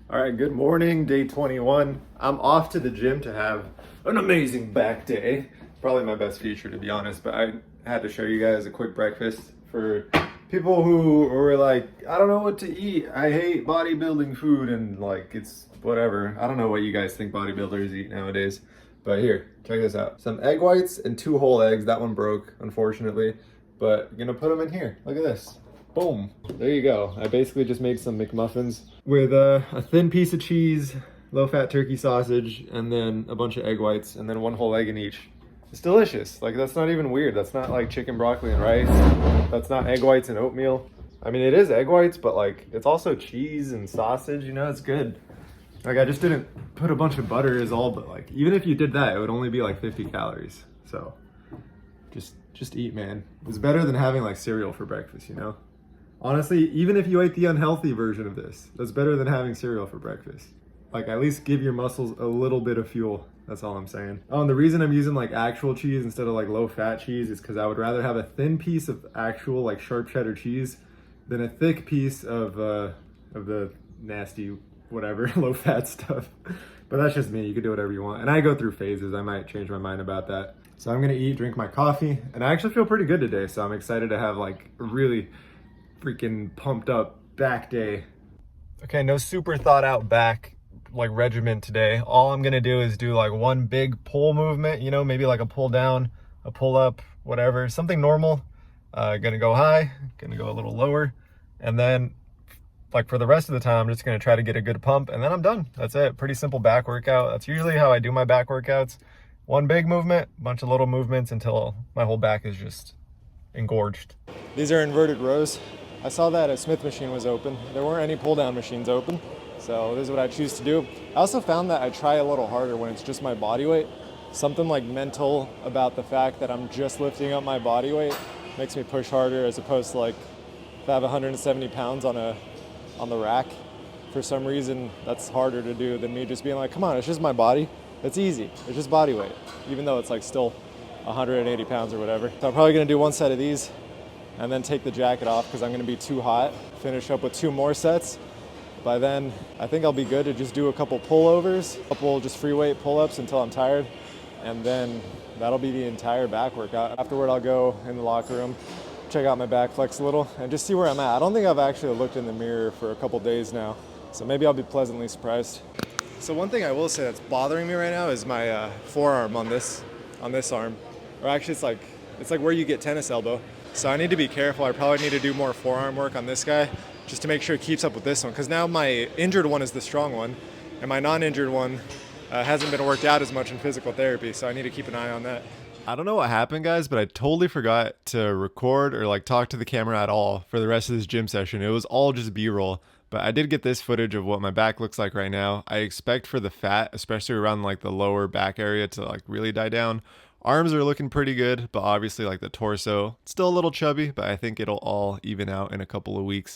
All right, good morning, day 21. I'm off to the gym to have an amazing back day. Probably my best feature, to be honest, but I had to show you guys a quick breakfast for people who were like, I don't know what to eat. I hate bodybuilding food and like it's whatever. I don't know what you guys think bodybuilders eat nowadays. But here, check this out. Some egg whites and 2 whole eggs. That one broke, unfortunately, but I'm gonna put them in here. Look at this. Boom. There you go. I basically just made some McMuffins with a thin piece of cheese, low-fat turkey sausage, and then a bunch of egg whites, and then 1 whole egg in each. It's delicious. Like, that's not even weird. That's not like chicken, broccoli, and rice. That's not egg whites and oatmeal. I mean, it is egg whites, but like, it's also cheese and sausage, you know, it's good. Like, I just didn't put a bunch of butter is all, but like, even if you did that, it would only be like 50 calories. So, just eat, man. It's better than having like cereal for breakfast, you know? Honestly, even if you ate the unhealthy version of this, that's better than having cereal for breakfast. Like, at least give your muscles a little bit of fuel. That's all I'm saying. Oh, and the reason I'm using like actual cheese instead of like low-fat cheese is because I would rather have a thin piece of actual like sharp cheddar cheese than a thick piece of the nasty whatever low-fat stuff. But that's just me. You can do whatever you want. And I go through phases. I might change my mind about that. So I'm gonna eat, drink my coffee, and I actually feel pretty good today. So I'm excited to have like a really freaking pumped up back day. Okay, no super thought out back like regimen today. All I'm gonna do is do like one big pull movement, you know, maybe like a pull down, a pull up, whatever, something normal. Gonna go high, gonna go a little lower, and then like for the rest of the time, I'm just gonna try to get a good pump, and then I'm done. That's it. Pretty simple back workout. That's usually how I do my back workouts. One big movement, bunch of little movements until my whole back is just engorged. These are inverted rows. I saw that a Smith machine was open. There weren't any pull down machines open. So this is what I choose to do. I also found that I try a little harder when it's just my body weight. Something like mental about the fact that I'm just lifting up my body weight makes me push harder, as opposed to like if I have 170 pounds on the rack. For some reason, that's harder to do than me just being like, come on, it's just my body. It's easy. It's just body weight, even though it's like still 180 pounds or whatever. So I'm probably gonna do one set of these and then take the jacket off because I'm gonna be too hot. Finish up with 2 more sets. By then, I think I'll be good to just do a couple pullovers, a couple just free weight pull-ups until I'm tired, and then that'll be the entire back workout. Afterward, I'll go in the locker room, check out my back flex a little, and just see where I'm at. I don't think I've actually looked in the mirror for a couple days now, so maybe I'll be pleasantly surprised. So one thing I will say that's bothering me right now is my forearm on this arm. Or actually, it's like where you get tennis elbow. So I need to be careful. I probably need to do more forearm work on this guy just to make sure it keeps up with this one. Because now my injured one is the strong one, and my non-injured one hasn't been worked out as much in physical therapy. So I need to keep an eye on that. I don't know what happened, guys, but I totally forgot to record or like talk to the camera at all for the rest of this gym session. It was all just B-roll. But I did get this footage of what my back looks like right now. I expect for the fat, especially around like the lower back area, to like really die down. Arms are looking pretty good, but obviously like the torso, it's still a little chubby, but I think it'll all even out in a couple of weeks.